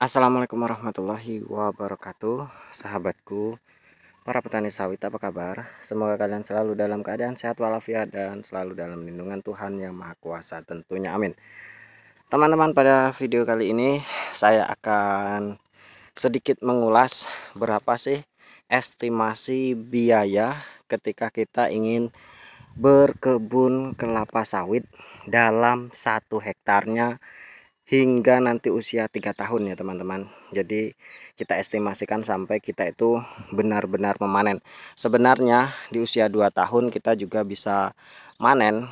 Assalamualaikum warahmatullahi wabarakatuh, sahabatku, para petani sawit, apa kabar? Semoga kalian selalu dalam keadaan sehat walafiat dan selalu dalam lindungan Tuhan Yang Maha Kuasa tentunya, amin. Teman-teman, pada video kali ini saya akan sedikit mengulas berapa sih estimasi biaya ketika kita ingin berkebun kelapa sawit dalam 1 hektarnya hingga nanti usia 3 tahun ya teman-teman. Jadi kita estimasikan sampai kita itu benar-benar memanen. Sebenarnya di usia 2 tahun kita juga bisa manen,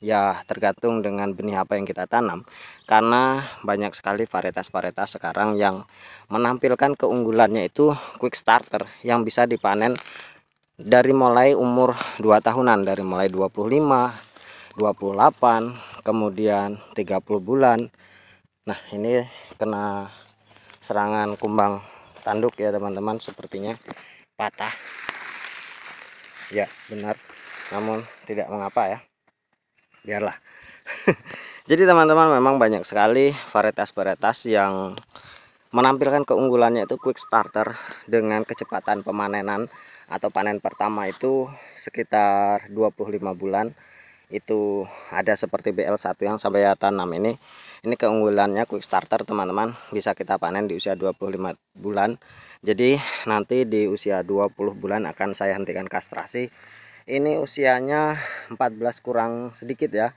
ya tergantung dengan benih apa yang kita tanam. Karena banyak sekali varietas-varietas sekarang yang menampilkan keunggulannya itu quick starter yang bisa dipanen dari mulai umur 2 tahunan, dari mulai 25, 28, kemudian 30 bulan. Nah, ini kena serangan kumbang tanduk ya teman-teman, sepertinya patah. Ya, benar. Namun tidak mengapa ya. Biarlah. Jadi teman-teman, memang banyak sekali varietas-varietas yang menampilkan keunggulannya itu quick starter dengan kecepatan pemanenan atau panen pertama itu sekitar 25 bulan. Itu ada seperti BL1 yang saya tanam ini keunggulannya quick starter teman-teman, bisa kita panen di usia 25 bulan. Jadi nanti di usia 20 bulan akan saya hentikan kastrasi. Ini usianya 14 kurang sedikit ya,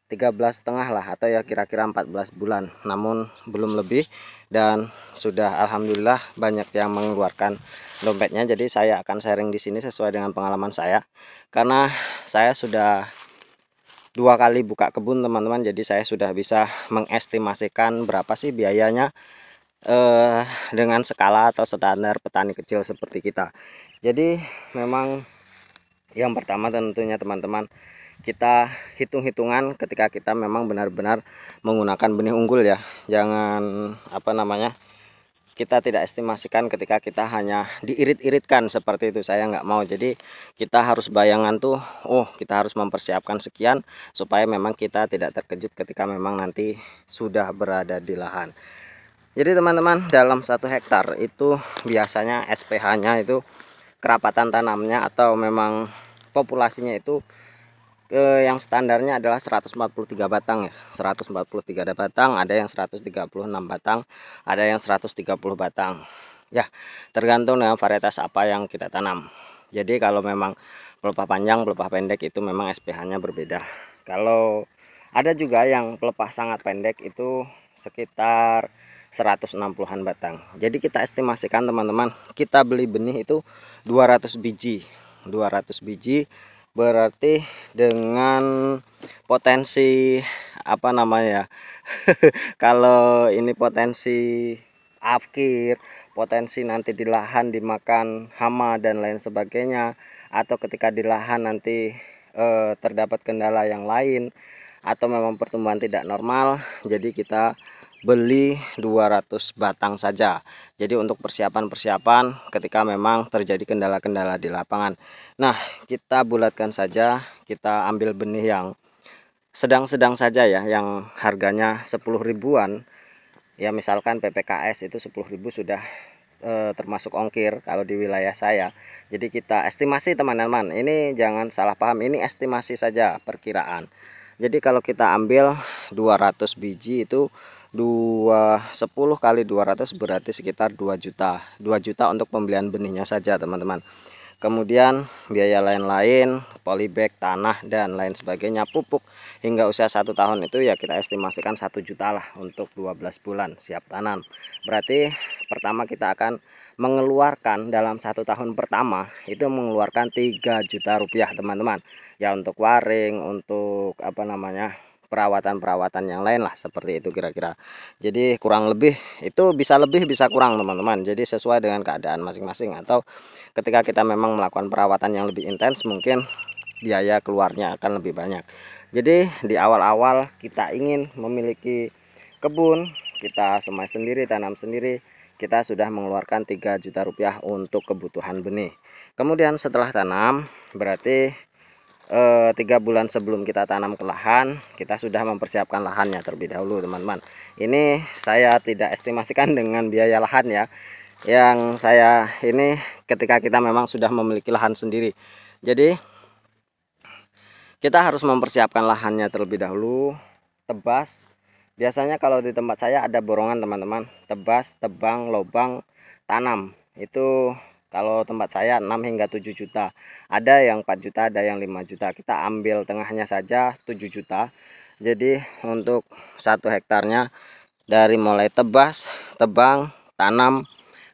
13,5 lah, atau ya kira-kira 14 bulan, namun belum lebih. Dan sudah alhamdulillah banyak yang mengeluarkan dompetnya. Jadi saya akan sharing di sini sesuai dengan pengalaman saya, karena saya sudah 2 kali buka kebun teman-teman. Jadi saya sudah bisa mengestimasikan berapa sih biayanya dengan skala atau standar petani kecil seperti kita. Jadi memang yang pertama tentunya teman-teman, kita hitung-hitungan ketika kita memang benar-benar menggunakan benih unggul ya. Jangan kita tidak estimasikan ketika kita hanya diirit-iritkan seperti itu, saya nggak mau. Jadi kita harus bayangan tuh, oh kita harus mempersiapkan sekian supaya memang kita tidak terkejut ketika memang nanti sudah berada di lahan. Jadi teman-teman, dalam 1 hektar itu biasanya SPH-nya itu, kerapatan tanamnya atau memang populasinya itu yang standarnya adalah 143 batang ya. 143 batang, ada yang 136 batang, ada yang 130 batang. Ya, tergantung dengan varietas apa yang kita tanam. Jadi kalau memang pelepah panjang, pelepah pendek itu memang SPH-nya berbeda. Kalau ada juga yang pelepah sangat pendek itu sekitar 160-an batang. Jadi kita estimasikan teman-teman, kita beli benih itu 200 biji. 200 biji berarti dengan potensi kalau ini potensi akhir, potensi nanti di lahan dimakan hama dan lain sebagainya, atau ketika di lahan nanti terdapat kendala yang lain, atau memang pertumbuhan tidak normal, jadi kita beli 200 batang saja. Jadi untuk persiapan-persiapan ketika memang terjadi kendala-kendala di lapangan. Nah, kita bulatkan saja, kita ambil benih yang sedang-sedang saja ya, yang harganya 10 ribuan. Ya misalkan PPKS itu 10.000 sudah termasuk ongkir kalau di wilayah saya. Jadi kita estimasi teman-teman, ini jangan salah paham, ini estimasi saja, perkiraan. Jadi kalau kita ambil 200 biji itu 10 kali 200 berarti sekitar 2 juta. 2 juta untuk pembelian benihnya saja teman-teman. Kemudian biaya lain-lain, polybag, tanah dan lain sebagainya, pupuk hingga usia 1 tahun itu ya kita estimasikan 1 juta lah untuk 12 bulan siap tanam. Berarti pertama kita akan mengeluarkan dalam 1 tahun pertama itu mengeluarkan 3 juta rupiah teman-teman. Ya untuk waring, untuk perawatan-perawatan yang lain lah, seperti itu kira-kira. Jadi kurang lebih itu bisa lebih bisa kurang teman-teman. Jadi sesuai dengan keadaan masing-masing, atau ketika kita memang melakukan perawatan yang lebih intens mungkin biaya keluarnya akan lebih banyak. Jadi di awal-awal kita ingin memiliki kebun, kita semai sendiri, tanam sendiri, kita sudah mengeluarkan 3 juta rupiah untuk kebutuhan benih. Kemudian setelah tanam berarti 3 bulan sebelum kita tanam ke lahan, kita sudah mempersiapkan lahannya terlebih dahulu teman-teman. Ini saya tidak estimasikan dengan biaya lahan ya, yang saya ini ketika kita memang sudah memiliki lahan sendiri. Jadi kita harus mempersiapkan lahannya terlebih dahulu. Tebas, biasanya kalau di tempat saya ada borongan teman-teman, tebas, tebang, lobang, tanam. Itu kalau tempat saya 6 hingga 7 juta. Ada yang 4 juta, ada yang 5 juta. Kita ambil tengahnya saja 7 juta. Jadi untuk 1 hektarnya dari mulai tebas, tebang, tanam,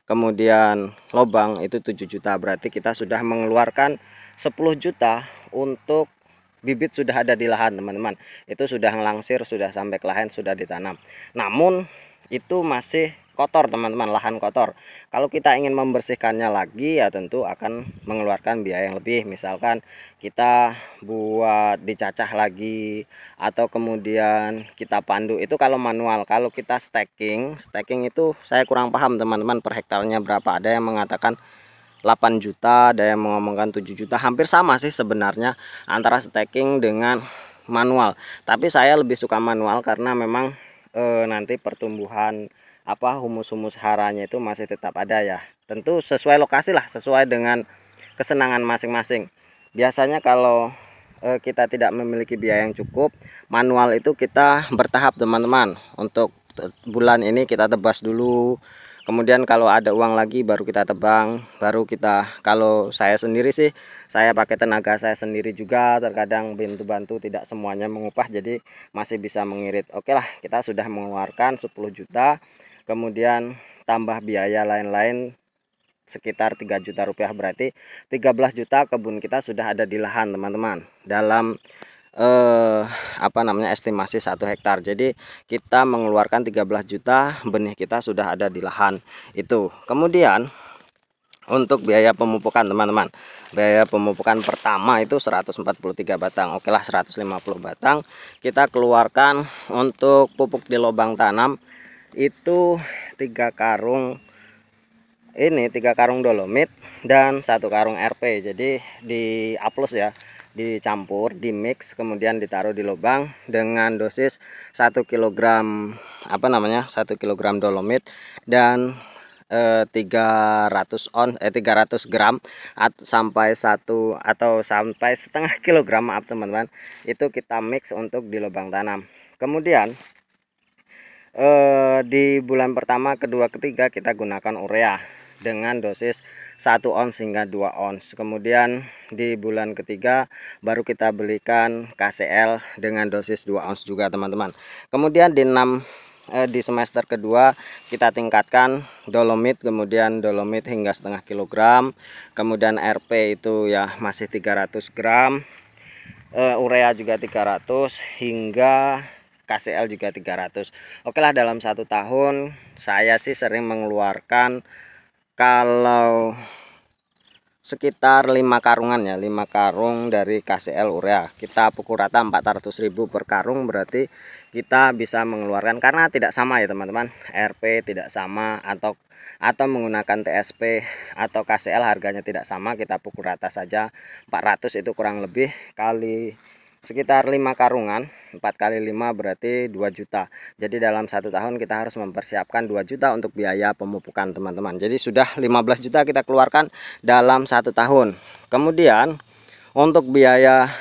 kemudian lobang itu 7 juta. Berarti kita sudah mengeluarkan 10 juta untuk bibit sudah ada di lahan teman-teman. Itu sudah ngelangsir, sudah sampai ke lahan, sudah ditanam. Namun itu masih kotor teman-teman, lahan kotor. Kalau kita ingin membersihkannya lagi ya tentu akan mengeluarkan biaya yang lebih. Misalkan kita buat dicacah lagi atau kemudian kita pandu, itu kalau manual. Kalau kita stacking itu saya kurang paham teman-teman per hektarnya berapa. Ada yang mengatakan 8 juta, ada yang mengomongkan 7 juta. Hampir sama sih sebenarnya antara stacking dengan manual. Tapi saya lebih suka manual karena memang nanti pertumbuhan humus-humus haranya itu masih tetap ada ya. Tentu sesuai lokasi lah, sesuai dengan kesenangan masing-masing. Biasanya kalau kita tidak memiliki biaya yang cukup, manual itu kita bertahap teman-teman. Untuk bulan ini kita tebas dulu, kemudian kalau ada uang lagi baru kita tebang, baru kita, kalau saya sendiri sih saya pakai tenaga saya sendiri juga, terkadang bantu-bantu, tidak semuanya mengupah, jadi masih bisa mengirit. Oke lah, kita sudah mengeluarkan 10 juta, kemudian tambah biaya lain-lain sekitar 3 juta rupiah, berarti 13 juta kebun kita sudah ada di lahan teman-teman, dalam estimasi 1 hektar. Jadi kita mengeluarkan 13 juta, benih kita sudah ada di lahan itu. Kemudian untuk biaya pemupukan teman-teman, biaya pemupukan pertama itu 143 batang. Oke lah, 150 batang kita keluarkan untuk pupuk di lubang tanam itu 3 karung, ini 3 karung dolomit dan 1 karung RP. Jadi di aplus ya, dicampur, di mix, kemudian ditaruh di lubang dengan dosis 1 kilogram 1 kilogram dolomit dan 300 gram sampai sampai setengah kilogram, maaf teman-teman, itu kita mix untuk di lubang tanam. Kemudian di bulan pertama, kedua, ketiga kita gunakan urea dengan dosis 1 ons hingga 2 ons. Kemudian di bulan ketiga baru kita belikan KCL dengan dosis 2 ons juga teman-teman. Kemudian di semester kedua kita tingkatkan dolomit, kemudian dolomit hingga setengah kilogram, kemudian RP itu ya masih 300 gram, urea juga 300, hingga KCL juga 300. Oke lah, dalam 1 tahun saya sih sering mengeluarkan kalau sekitar 5 karungan ya, 5 karung dari KCL urea. Kita pukul rata 400.000 per karung, berarti kita bisa mengeluarkan, karena tidak sama ya teman-teman, RP tidak sama atau menggunakan TSP atau KCL harganya tidak sama. Kita pukul rata saja 400, itu kurang lebih kali sekitar 5 karungan, 4 kali 5 berarti 2 juta. Jadi dalam 1 tahun kita harus mempersiapkan 2 juta untuk biaya pemupukan teman-teman. Jadi sudah 15 juta kita keluarkan dalam 1 tahun. Kemudian untuk biaya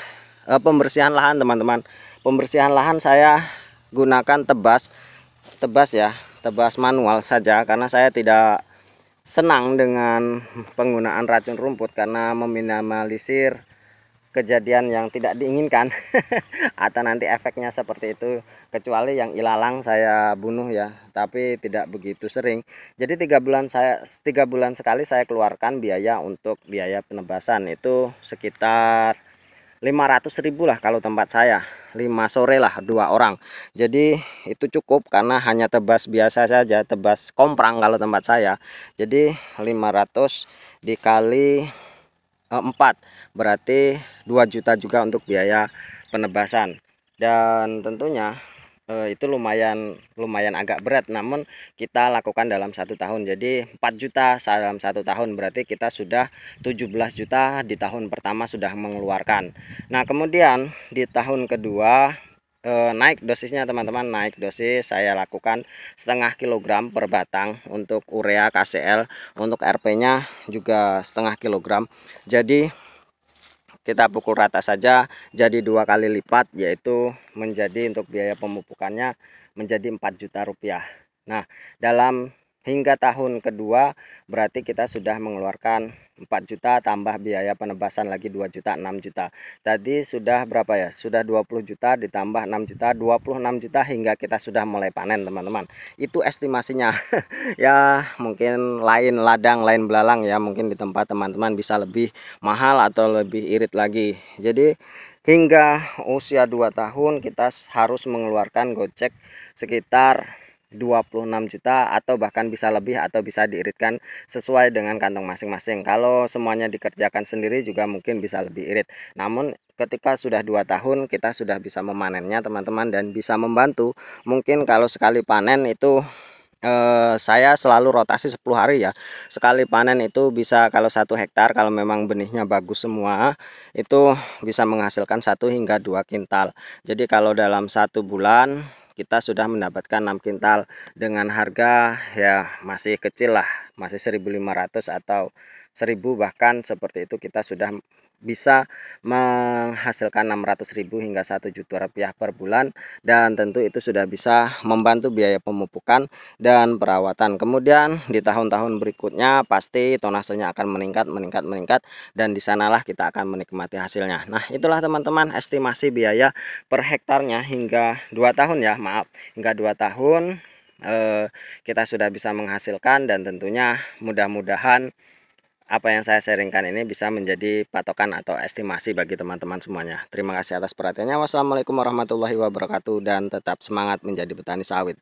pembersihan lahan teman-teman, pembersihan lahan saya gunakan tebas ya, tebas manual saja, karena saya tidak senang dengan penggunaan racun rumput karena meminimalisir kejadian yang tidak diinginkan atau nanti efeknya seperti itu. Kecuali yang ilalang saya bunuh ya, tapi tidak begitu sering. Jadi 3 bulan sekali saya keluarkan biaya untuk biaya penebasan, itu sekitar 500.000 lah kalau tempat saya, 5 sore lah 2 orang. Jadi itu cukup karena hanya tebas biasa saja, tebas komprang kalau tempat saya. Jadi 500 dikali 4 berarti 2 juta juga untuk biaya penebasan. Dan tentunya itu lumayan lumayan agak berat, namun kita lakukan dalam 1 tahun. Jadi 4 juta dalam 1 tahun, berarti kita sudah 17 juta di tahun pertama sudah mengeluarkan. Nah kemudian di tahun kedua naik dosisnya teman-teman, naik dosis saya lakukan setengah kilogram per batang untuk urea KCL, untuk RP nya juga setengah kilogram. Jadi kita pukul rata saja jadi 2 kali lipat, yaitu menjadi untuk biaya pemupukannya menjadi 4 juta rupiah. Nah dalam hingga tahun kedua berarti kita sudah mengeluarkan 4 juta tambah biaya penebasan lagi 2 juta, 6 juta. Tadi sudah berapa ya, sudah 20 juta ditambah 6 juta, 26 juta hingga kita sudah mulai panen teman-teman. Itu estimasinya. Ya mungkin lain ladang lain belalang ya, mungkin di tempat teman-teman bisa lebih mahal atau lebih irit lagi. Jadi hingga usia 2 tahun kita harus mengeluarkan gocek sekitar 26 juta atau bahkan bisa lebih, atau bisa diiritkan sesuai dengan kantong masing-masing. Kalau semuanya dikerjakan sendiri juga mungkin bisa lebih irit, namun ketika sudah 2 tahun kita sudah bisa memanennya teman-teman, dan bisa membantu. Mungkin kalau sekali panen itu saya selalu rotasi 10 hari ya. Sekali panen itu bisa, kalau 1 hektar kalau memang benihnya bagus semua, itu bisa menghasilkan 1 hingga 2 kintal. Jadi kalau dalam 1 bulan kita sudah mendapatkan 6 kintal dengan harga ya masih kecil lah, masih 1.500 atau 1.000 bahkan, seperti itu kita sudah bisa menghasilkan 600.000 hingga 1 juta rupiah per bulan, dan tentu itu sudah bisa membantu biaya pemupukan dan perawatan. Kemudian di tahun-tahun berikutnya pasti tonasenya akan meningkat, dan di sanalah kita akan menikmati hasilnya. Nah itulah teman-teman estimasi biaya per hektarnya hingga 2 tahun ya, maaf, hingga 2 tahun kita sudah bisa menghasilkan, dan tentunya mudah-mudahan apa yang saya sharingkan ini bisa menjadi patokan atau estimasi bagi teman-teman semuanya. Terima kasih atas perhatiannya. Wassalamualaikum warahmatullahi wabarakatuh, dan tetap semangat menjadi petani sawit.